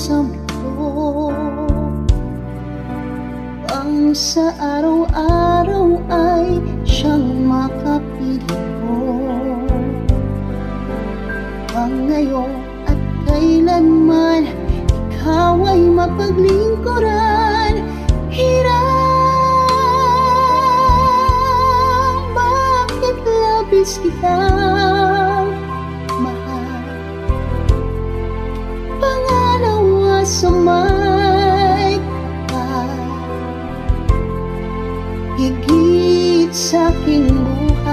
sa mundo, ang sa araw-araw ay siyang makapiling mo. Ang ngayon at kailanman ikaw ay mapaglingkuran. Hirang bakit labis kitang mahal, pangalawa sa may higit sa aking buhay.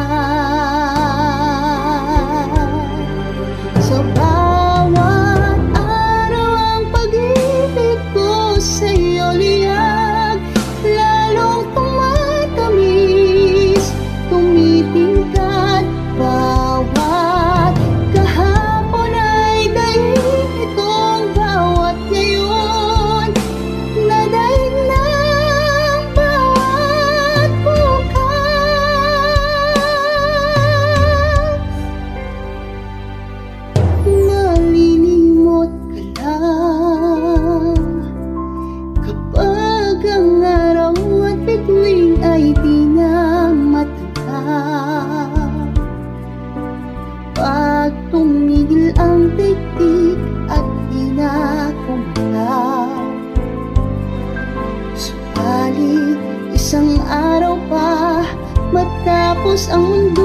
Sa bawat araw ang pag-ibig ko sa'yo liyag, lalong tumatamis, tumitingkad. Bawat kahapon ay daig itong bawat ngayon, nadaig ng bawat malilimot ka lang kapag ang araw at bituin ay di na matatag. Pag tumigil ang titik at di na kumalaw, subalit isang araw pa matapos ang mundo